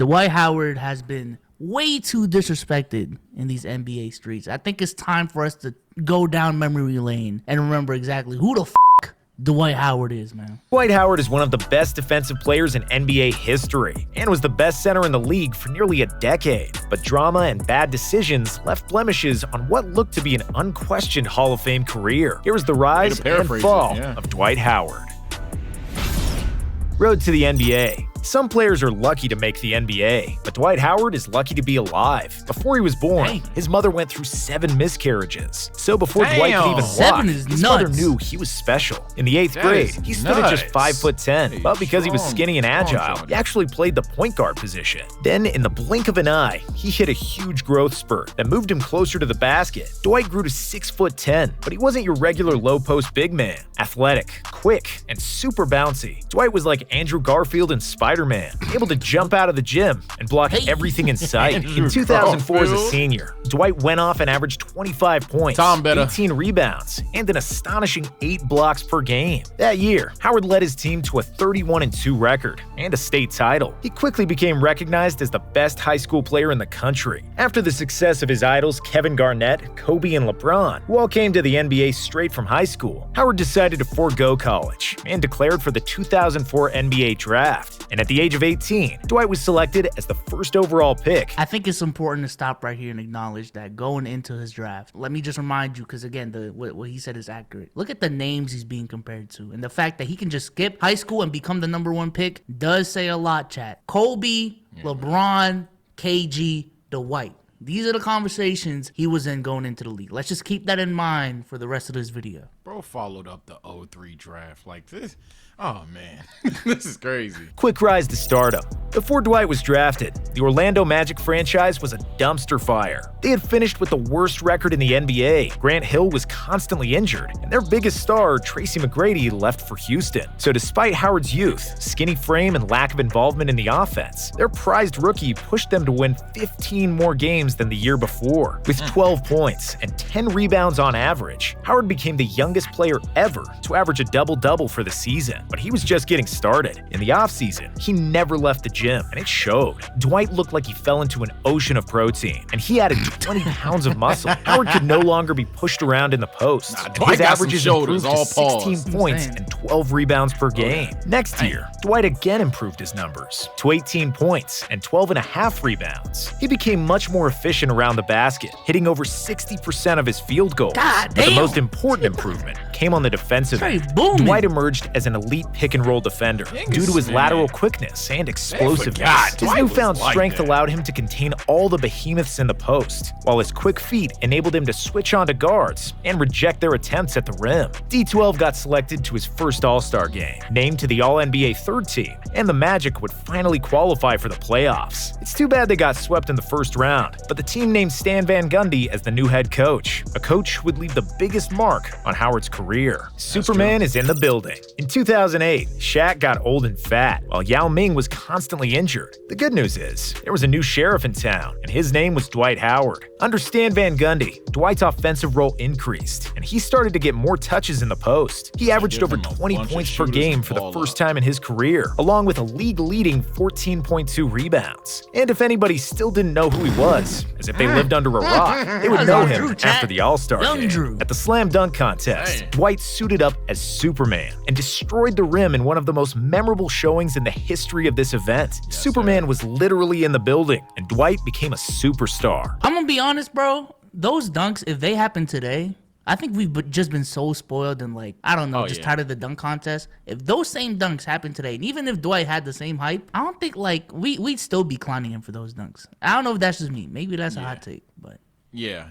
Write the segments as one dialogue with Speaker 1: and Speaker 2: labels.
Speaker 1: Dwight Howard has been way too disrespected in these NBA streets. I think it's time for us to go down memory lane and remember exactly who the Dwight Howard is, man.
Speaker 2: Dwight Howard is one of the best defensive players in NBA history and was the best center in the league for nearly a decade. But drama and bad decisions left blemishes on what looked to be an unquestioned Hall of Fame career. Here is the rise and fall of Dwight Howard. Road to the NBA. Some players are lucky to make the NBA, but Dwight Howard is lucky to be alive. Before he was born, his mother went through 7 miscarriages. So before Dwight could even walk, his mother knew he was special. In the 8th grade, he stood at just 5'10", but because he was skinny and agile, he actually played the point guard position. Then, in the blink of an eye, he hit a huge growth spurt that moved him closer to the basket. Dwight grew to 6'10", but he wasn't your regular low-post big man. Athletic, quick, and super bouncy, Dwight was like Andrew Garfield and Spider-Man, able to jump out of the gym and block everything in sight. In 2004 as a senior, Dwight went off and averaged 25 points, 18 rebounds, and an astonishing 8 blocks per game. That year, Howard led his team to a 31-2 record and a state title. He quickly became recognized as the best high school player in the country. After the success of his idols Kevin Garnett, Kobe, and LeBron, who all came to the NBA straight from high school, Howard decided to forego college and declared for the 2004 NBA draft. And at the age of 18, Dwight was selected as the first overall pick.
Speaker 1: I think it's important to stop right here and acknowledge that going into his draft, let me just remind you, because again, what he said is accurate. Look at the names he's being compared to, and the fact that he can just skip high school and become the #1 pick does say a lot, chat. Kobe, LeBron, KG, Dwight. These are the conversations he was in going into the league. Let's just keep that in mind for the rest of this video.
Speaker 3: Bro followed up the 03 draft like this. Oh, man. This is crazy.
Speaker 2: Quick rise to stardom. Before Dwight was drafted, the Orlando Magic franchise was a dumpster fire. They had finished with the worst record in the NBA. Grant Hill was constantly injured, and their biggest star, Tracy McGrady, left for Houston. So despite Howard's youth, skinny frame, and lack of involvement in the offense, their prized rookie pushed them to win 15 more games than the year before. With 12 points and 10 rebounds on average, Howard became the youngest player ever to average a double-double for the season. But he was just getting started. In the offseason, he never left the gym, and it showed. Dwight looked like he fell into an ocean of protein, and he added 20 pounds of muscle. Howard could no longer be pushed around in the post. His averages improved to 16 points and 12 rebounds per game. Next year, Dwight again improved his numbers to 18 points and 12.5 rebounds. He became much more efficient around the basket, hitting over 60% of his field goals. But the most important improvement came on the defensive end. Dwight emerged as an elite pick-and-roll defender due to his lateral quickness and explosiveness. His newfound strength allowed him to contain all the behemoths in the post, while his quick feet enabled him to switch onto guards and reject their attempts at the rim. D12 got selected to his first All-Star game, named to the All-NBA third team, and the Magic would finally qualify for the playoffs. It's too bad they got swept in the first round, but the team named Stan Van Gundy as the new head coach, a coach who would leave the biggest mark on Howard's career. Superman is in the building. In 2008, Shaq got old and fat, while Yao Ming was constantly injured. The good news is, there was a new sheriff in town, and his name was Dwight Howard. Under Stan Van Gundy, Dwight's offensive role increased, and he started to get more touches in the post. He averaged over 20 points per game for the first time in his career, along with a league-leading 14.2 rebounds. And if anybody still didn't know who he was, as if they lived under a rock, they would know him after the All-Star game. At the Slam Dunk Contest, Dwight suited up as Superman and destroyed the rim in one of the most memorable showings in the history of this event. Superman was literally in the building, and Dwight became a superstar.
Speaker 1: I'm gonna be honest, bro. Those dunks, if they happen today, I think we've just been so spoiled and just tired of the dunk contest. If those same dunks happen today, and even if Dwight had the same hype, I don't think we'd still be clowning him for those dunks. I don't know if that's just me. Maybe that's a hot take, but.
Speaker 3: Yeah,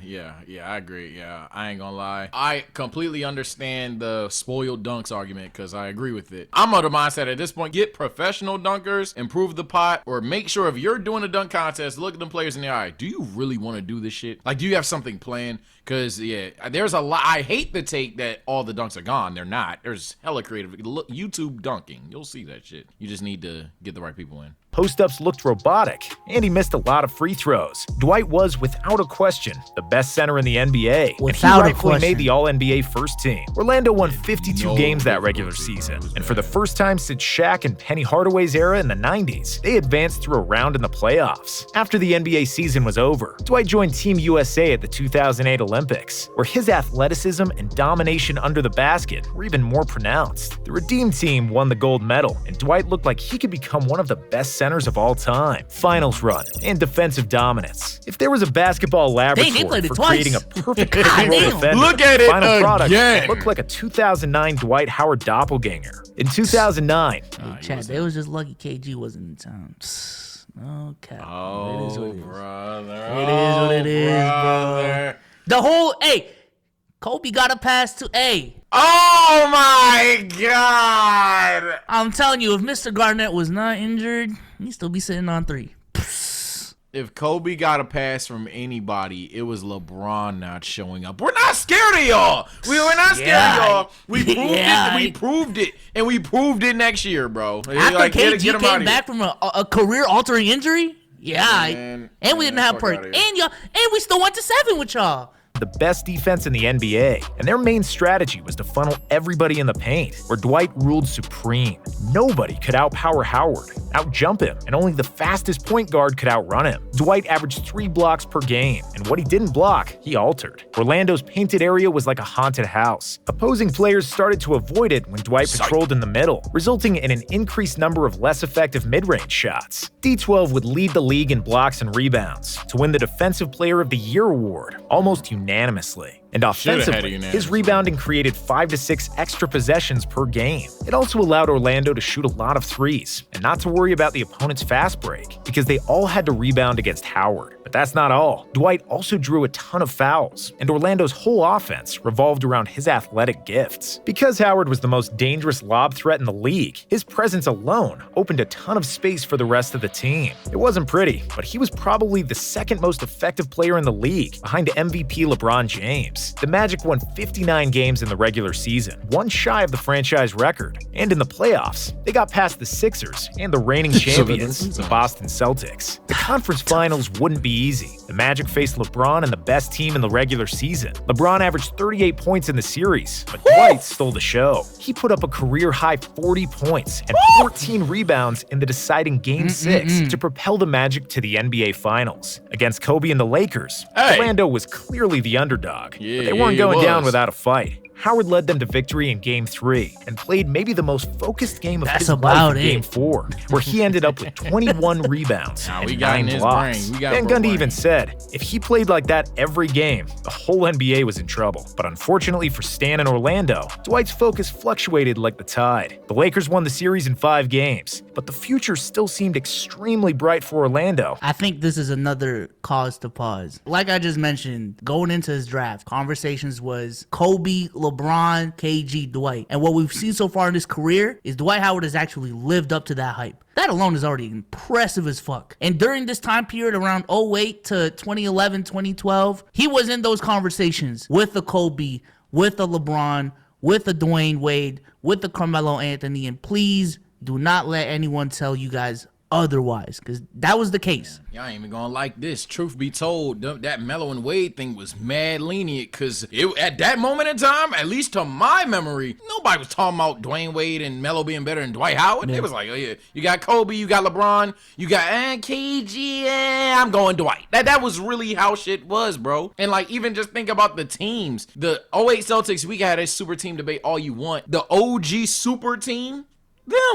Speaker 3: I agree. Yeah, I ain't gonna lie. I completely understand the spoiled dunks argument because I agree with it. I'm of the mindset at this point, get professional dunkers, improve the pot, or make sure if you're doing a dunk contest, look at them players in the eye. Do you really want to do this shit? Like, do you have something planned? Because, there's a lot. I hate the take that all the dunks are gone. They're not. There's hella creative. Look, YouTube dunking. You'll see that shit. You just need to get the right people in.
Speaker 2: Post-ups looked robotic, and he missed a lot of free throws. Dwight was, without a question, the best center in the NBA, and he rightfully made the All-NBA first team. Orlando won 52 games that regular season, and for the first time since Shaq and Penny Hardaway's era in the 90s, they advanced through a round in the playoffs. After the NBA season was over, Dwight joined Team USA at the 2008 Olympics, where his athleticism and domination under the basket were even more pronounced. The Redeem Team won the gold medal, and Dwight looked like he could become one of the best centers of all time. Finals run and defensive dominance. If there was a basketball laboratory for creating a perfect pick-and-roll defender,
Speaker 3: look at it
Speaker 2: final product
Speaker 3: again.
Speaker 2: looked like a 2009 Dwight Howard doppelganger. In 2009,
Speaker 1: Chad, they was just lucky KG wasn't in town. Okay.
Speaker 3: Oh,
Speaker 1: it is what it is.
Speaker 3: brother.
Speaker 1: It is what it is, bro. The whole, Kobe got a pass to,
Speaker 3: Oh my God.
Speaker 1: I'm telling you, if Mr. Garnett was not injured, he'd still be sitting on 3.
Speaker 3: If Kobe got a pass from anybody, it was LeBron not showing up. We're not scared of y'all. We're not scared of y'all. We proved it. We proved it. And we proved it next year, bro.
Speaker 1: After KG came back from a career-altering injury?
Speaker 3: Man,
Speaker 1: and we didn't have Perk. And we still went to 7 with y'all.
Speaker 2: The best defense in the NBA, and their main strategy was to funnel everybody in the paint, where Dwight ruled supreme. Nobody could outpower Howard, outjump him, and only the fastest point guard could outrun him. Dwight averaged 3 blocks per game, and what he didn't block, he altered. Orlando's painted area was like a haunted house. Opposing players started to avoid it when Dwight patrolled in the middle, resulting in an increased number of less effective mid-range shots. D12 would lead the league in blocks and rebounds to win the Defensive Player of the Year award, almost unanimously. And offensively, his rebounding created 5 to 6 extra possessions per game. It also allowed Orlando to shoot a lot of threes and not to worry about the opponent's fast break, because they all had to rebound against Howard. But that's not all. Dwight also drew a ton of fouls, and Orlando's whole offense revolved around his athletic gifts. Because Howard was the most dangerous lob threat in the league, his presence alone opened a ton of space for the rest of the team. It wasn't pretty, but he was probably the second most effective player in the league, behind MVP LeBron James. The Magic won 59 games in the regular season, one shy of the franchise record. And in the playoffs, they got past the Sixers and the reigning champions, the Boston Celtics. The conference finals wouldn't be easy. The Magic faced LeBron and the best team in the regular season. LeBron averaged 38 points in the series, but Dwight stole the show. He put up a career-high 40 points and 14 rebounds in the deciding Game 6 to propel the Magic to the NBA Finals. Against Kobe and the Lakers, Orlando was clearly the underdog. But they weren't going down without a fight. Howard led them to victory in Game 3 and played maybe the most focused game of his life in Game 4, where he ended up with 21 rebounds and 9 blocks. Van Gundy even said, if he played like that every game, the whole NBA was in trouble. But unfortunately for Stan and Orlando, Dwight's focus fluctuated like the tide. The Lakers won the series in 5 games, but the future still seemed extremely bright for Orlando.
Speaker 1: I think this is another cause to pause. Like I just mentioned, going into his draft, conversations was Kobe, LeBron, KG, Dwight. And what we've seen so far in his career is Dwight Howard has actually lived up to that hype. That alone is already impressive as fuck. And during this time period around 08 to 2011, 2012, he was in those conversations with the Kobe, with the LeBron, with the Dwayne Wade, with the Carmelo Anthony. And please do not let anyone tell you guys otherwise, because that was the case.
Speaker 3: Y'all ain't even gonna like this. Truth be told, that Melo and Wade thing was mad lenient, because at that moment in time, at least to my memory, nobody was talking about Dwayne Wade and Melo being better than Dwight Howard. It was like, oh yeah, you got Kobe, you got LeBron, you got KG, I'm going Dwight. That was really how shit was, bro. And like, even just think about the teams. The '08 Celtics, we got a super team debate all you want. The OG super team,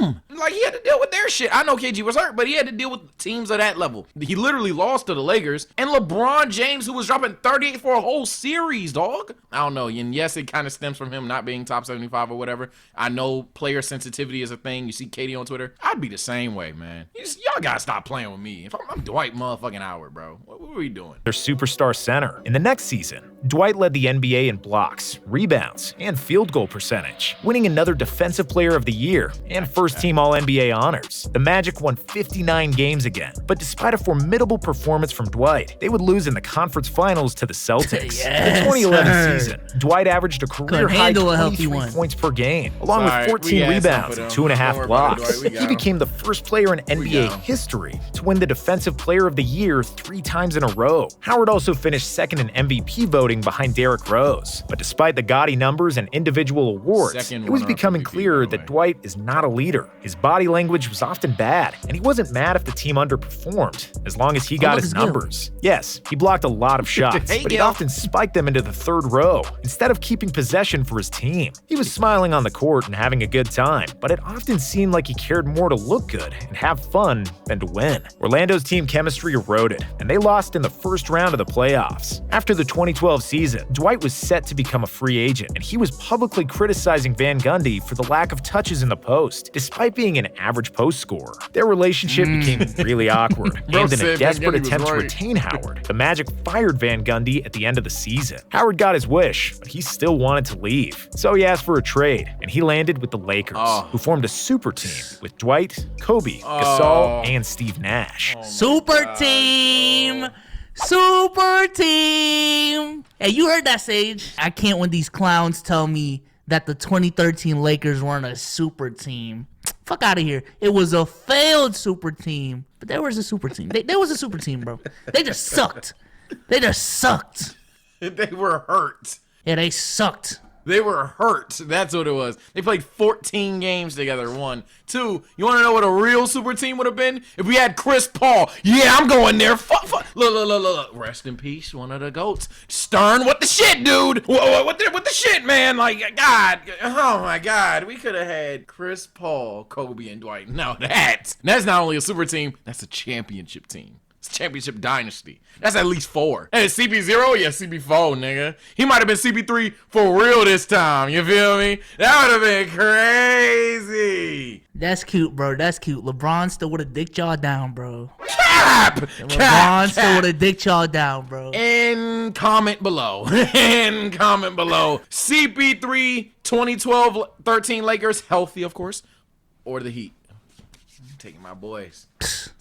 Speaker 3: them. Like, he had to deal with their shit. I know KG was hurt, but he had to deal with teams of that level. He literally lost to the Lakers. And LeBron James, who was dropping 38 for a whole series, dog. I don't know. And yes, it kind of stems from him not being top 75 or whatever. I know player sensitivity is a thing. You see Katie on Twitter. I'd be the same way, man. Y'all gotta stop playing with me. If I'm Dwight motherfucking Howard, bro. What are we doing?
Speaker 2: Their superstar center. In the next season, Dwight led the NBA in blocks, rebounds, and field goal percentage, winning another Defensive Player of the Year and first-team All-NBA honors. The Magic won 59 games again, but despite a formidable performance from Dwight, they would lose in the conference finals to the Celtics. In the 2011 season, Dwight averaged a career-high 23 points per game, along with 14 rebounds and 2.5 blocks. He became the first player in NBA history to win the Defensive Player of the Year 3 times in a row. Howard also finished second in MVP voting behind Derrick Rose. But despite the gaudy numbers and individual awards, it was becoming clear that Dwight is not a leader. His body language was often bad, and he wasn't mad if the team underperformed, as long as he got his numbers. Yes, he blocked a lot of shots, but he often spiked them into the third row, instead of keeping possession for his team. He was smiling on the court and having a good time, but it often seemed like he cared more to look good and have fun than to win. Orlando's team chemistry eroded, and they lost in the first round of the playoffs. After the 2012 season, Dwight was set to become a free agent, and he was publicly criticizing Van Gundy for the lack of touches in the post, despite being an average post scorer. Their relationship became really awkward, and in a desperate attempt to retain Howard, the Magic fired Van Gundy at the end of the season. Howard got his wish, but he still wanted to leave. So he asked for a trade, and he landed with the Lakers, who formed a super team with Dwight, Kobe, Gasol, and Steve Nash.
Speaker 1: Super team! Super team! Hey, you heard that, Sage? I can't when these clowns tell me that the 2013 Lakers weren't a super team. Fuck out of here. It was a failed super team. But there was a super team. There was a super team, bro. They just sucked. They just sucked.
Speaker 3: They were hurt.
Speaker 1: Yeah, they sucked.
Speaker 3: They were hurt. That's what it was. They played 14 games together. 1. 2, you want to know what a real super team would have been? If we had Chris Paul. Yeah, I'm going there. Fuck. Look. Rest in peace, one of the GOATs. Stern, what the shit, dude? What the shit, man? Like, God. Oh, my God. We could have had Chris Paul, Kobe, and Dwight. Now that's not only a super team, that's a championship team. Championship dynasty. That's at least 4. Hey, CP0? Yeah, CP4, nigga. He might have been CP3 for real this time. You feel me? That would have been crazy.
Speaker 1: That's cute, bro. That's cute. LeBron still would have dicked y'all down, bro.
Speaker 3: LeBron
Speaker 1: still would have dicked y'all down, bro.
Speaker 3: And comment below. CP3 2012-13 Lakers, healthy, of course. Or the Heat. I'm taking my boys.
Speaker 1: Fuck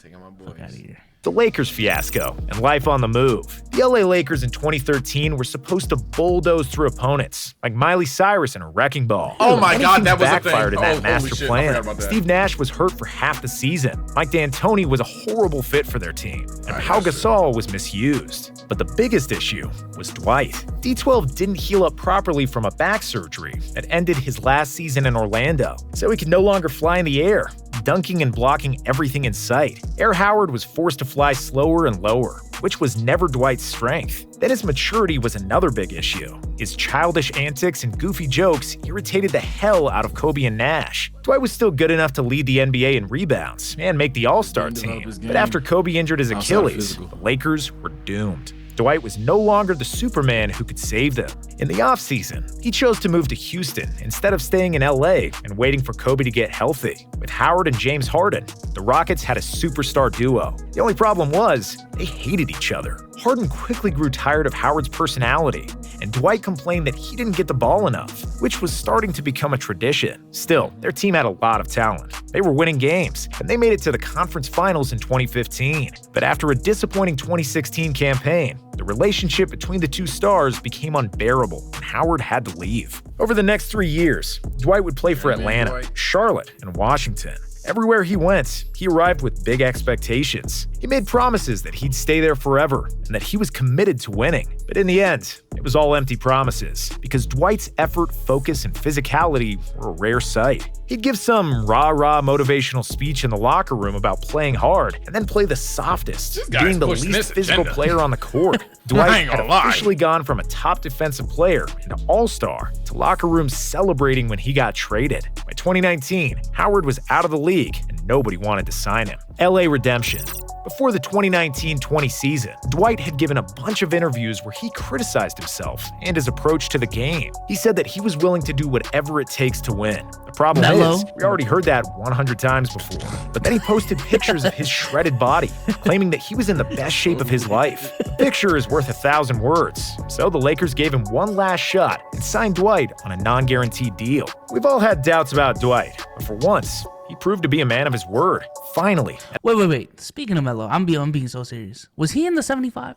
Speaker 1: out of here.
Speaker 2: The Lakers fiasco and life on the move. The LA Lakers in 2013 were supposed to bulldoze through opponents, like Miley Cyrus in a wrecking ball.
Speaker 3: Oh my God, that was
Speaker 2: backfired
Speaker 3: a
Speaker 2: in
Speaker 3: thing.
Speaker 2: that master plan. Steve Nash was hurt for half the season. Mike D'Antoni was a horrible fit for their team, and Pau Gasol was misused. But the biggest issue was Dwight. D12 didn't heal up properly from a back surgery that ended his last season in Orlando, so he could no longer fly in the air, dunking and blocking everything in sight. Air Howard was forced to fly slower and lower, which was never Dwight's strength. Then his maturity was another big issue. His childish antics and goofy jokes irritated the hell out of Kobe and Nash. Dwight was still good enough to lead the NBA in rebounds and make the All-Star team, but after Kobe injured his Achilles, the Lakers were doomed. Dwight was no longer the Superman who could save them. In the offseason, he chose to move to Houston instead of staying in LA and waiting for Kobe to get healthy. With Howard and James Harden, the Rockets had a superstar duo. The only problem was, they hated each other. Harden quickly grew tired of Howard's personality, and Dwight complained that he didn't get the ball enough, which was starting to become a tradition. Still, their team had a lot of talent. They were winning games, and they made it to the conference finals in 2015. But after a disappointing 2016 campaign, the relationship between the two stars became unbearable, and Howard had to leave. Over the next 3 years, Dwight would play for Atlanta, Charlotte, and Washington. Everywhere he went, he arrived with big expectations. He made promises that he'd stay there forever and that he was committed to winning. But in the end, it was all empty promises, because Dwight's effort, focus, and physicality were a rare sight. He'd give some rah-rah motivational speech in the locker room about playing hard, and then play the softest, being the least physical player on the court. Dwight had officially gone from a top defensive player and all-star to locker rooms celebrating when he got traded. By 2019, Howard was out of the league, and nobody wanted to sign him. LA redemption. Before the 2019-20 season, Dwight had given a bunch of interviews where he criticized himself and his approach to the game. He said that he was willing to do whatever it takes to win. The problem is, we already heard that 100 times before. But then he posted pictures of his shredded body, claiming that he was in the best shape of his life. The picture is worth 1,000 words, so the Lakers gave him one last shot and signed Dwight on a non-guaranteed deal. We've all had doubts about Dwight, but for once, he proved to be a man of his word. Finally.
Speaker 1: Wait. Speaking of Melo, I'm being so serious. Was he in the 75?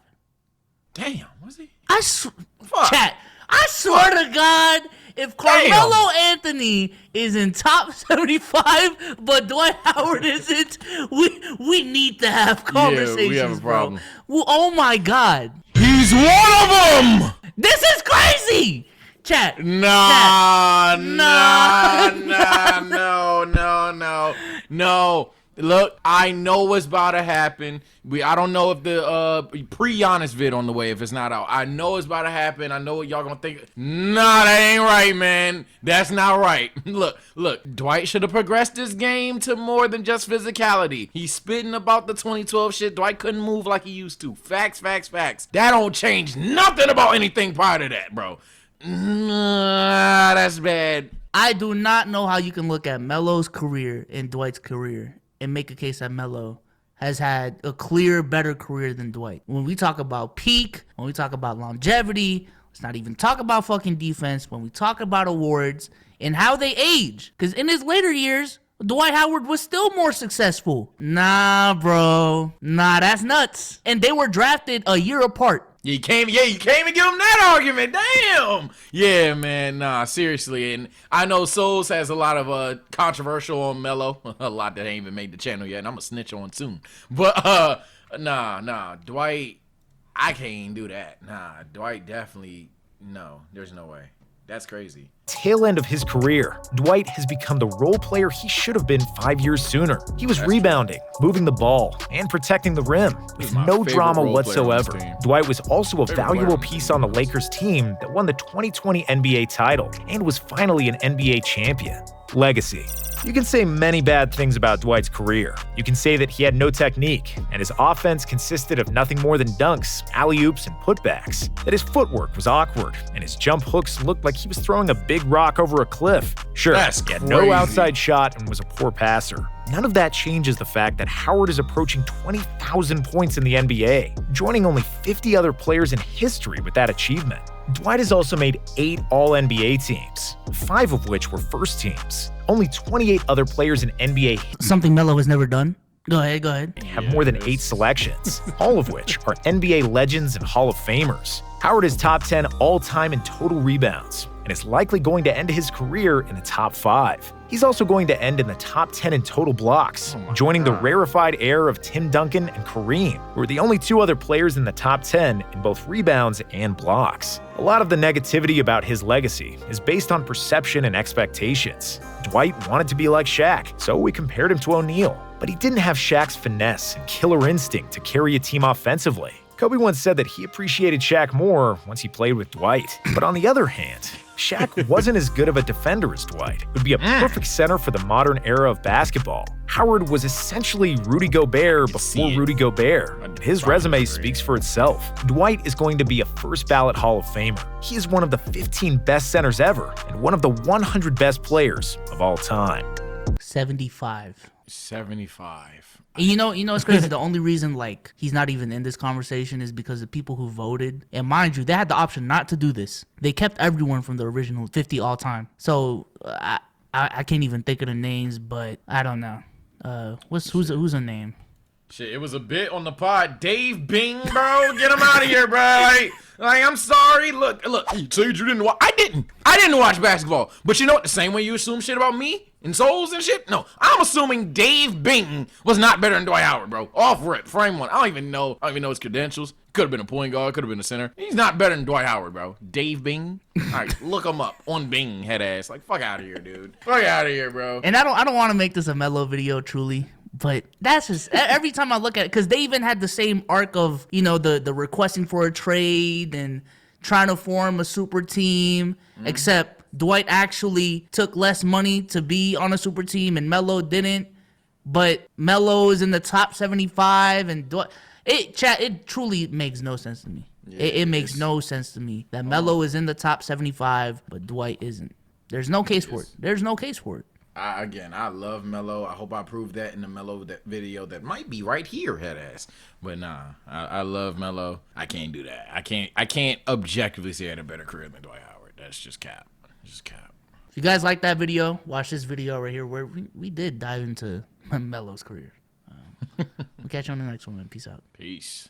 Speaker 3: Damn, was he?
Speaker 1: Chat, I swear to God, if Carmelo Anthony is in top 75, but Dwight Howard isn't, we need to have conversations,
Speaker 3: yeah, we have a problem.
Speaker 1: Bro. Well, oh my God.
Speaker 3: He's one of them!
Speaker 1: This is crazy! Chat.
Speaker 3: No. Look, I know what's about to happen. I don't know if the pre-Giannis vid on the way, if it's not out. I know it's about to happen. I know what y'all gonna think. Nah, that ain't right, man. That's not right. Look. Dwight should have progressed this game to more than just physicality. He's spitting about the 2012 shit. Dwight couldn't move like he used to. Facts. That don't change nothing about anything prior to that, bro. Nah, that's bad.
Speaker 1: I do not know how you can look at Melo's career and Dwight's career and make a case that Melo has had a clear, better career than Dwight. When we talk about peak, when we talk about longevity, let's not even talk about fucking defense. When we talk about awards and how they age, because in his later years, Dwight Howard was still more successful. Nah, bro. Nah, that's nuts. And they were drafted a year apart.
Speaker 3: You came to give him that argument. Damn. Yeah, man. Nah, seriously. And I know Souls has a lot of controversial on Melo. A lot that ain't even made the channel yet, and I'm going to snitch on soon. But, nah. Dwight, I can't do that. Nah, Dwight definitely, no. There's no way. That's crazy.
Speaker 2: Tail end of his career, Dwight has become the role player he should have been 5 years sooner. He was rebounding, moving the ball, and protecting the rim with no drama whatsoever. Dwight was also a valuable piece on the Lakers team that won the 2020 NBA title and was finally an NBA champion. Legacy. You can say many bad things about Dwight's career. You can say that he had no technique, and his offense consisted of nothing more than dunks, alley-oops, and putbacks, that his footwork was awkward, and his jump hooks looked like he was throwing a big rock over a cliff. Sure, he had no outside shot and was a poor passer. None of that changes the fact that Howard is approaching 20,000 points in the NBA, joining only 50 other players in history with that achievement. Dwight has also made 8 All-NBA teams, 5 of which were first teams. Only 28 other players in NBA
Speaker 1: something Melo has never done. Go ahead.
Speaker 2: Have more than 8 selections, all of which are NBA legends and Hall of Famers. Howard is top 10 all-time in total rebounds, and is likely going to end his career in the top 5. He's also going to end in the top 10 in total blocks, joining the rarefied air of Tim Duncan and Kareem, who are the only 2 other players in the top 10 in both rebounds and blocks. A lot of the negativity about his legacy is based on perception and expectations. Dwight wanted to be like Shaq, so we compared him to O'Neal. But he didn't have Shaq's finesse and killer instinct to carry a team offensively. Kobe once said that he appreciated Shaq more once he played with Dwight. But on the other hand, Shaq wasn't as good of a defender as Dwight, who would be a perfect center for the modern era of basketball. Howard was essentially Rudy Gobert before Rudy Gobert. His resume speaks for itself. Dwight is going to be a first-ballot Hall of Famer. He is one of the 15 best centers ever, and one of the 100 best players of all time.
Speaker 1: 75. And you know it's crazy. The only reason like he's not even in this conversation is because the people who voted, and mind you, they had the option not to do this. They kept everyone from the original 50 all time. So I can't even think of the names, but I don't know. Who's a name?
Speaker 3: Shit, it was a bit on the pod. Dave Bing, bro, get him out of here, bro. Like, I'm sorry. Look. You said you didn't watch. I didn't watch basketball. But you know what? The same way you assume shit about me and Souls and shit. No, I'm assuming Dave Bing was not better than Dwight Howard, bro. Off rip, frame one. I don't even know his credentials. Could have been a point guard. Could have been a center. He's not better than Dwight Howard, bro. Dave Bing. All right, look him up on Bing, head ass. Like, fuck out of here, dude. Fuck out of here, bro.
Speaker 1: And I don't want to make this a Melo video, truly. But that's just every time I look at it, because they even had the same arc of, the requesting for a trade and trying to form a super team, except Dwight actually took less money to be on a super team and Melo didn't. but Melo is in the top 75, and it truly makes no sense to me.
Speaker 3: Yeah,
Speaker 1: It makes no sense to me that Melo is in the top 75, but Dwight isn't. There's no case for it. There's no case for it.
Speaker 3: I love Melo. I hope I proved that in the Melo video that might be right here, head ass. But nah, I love Melo. I can't do that. I can't objectively say I had a better career than Dwight Howard. That's just cap. Just cap.
Speaker 1: If you guys like that video, watch this video right here where we did dive into Melo's career. We'll catch you on the next one, man. Peace out.
Speaker 3: Peace.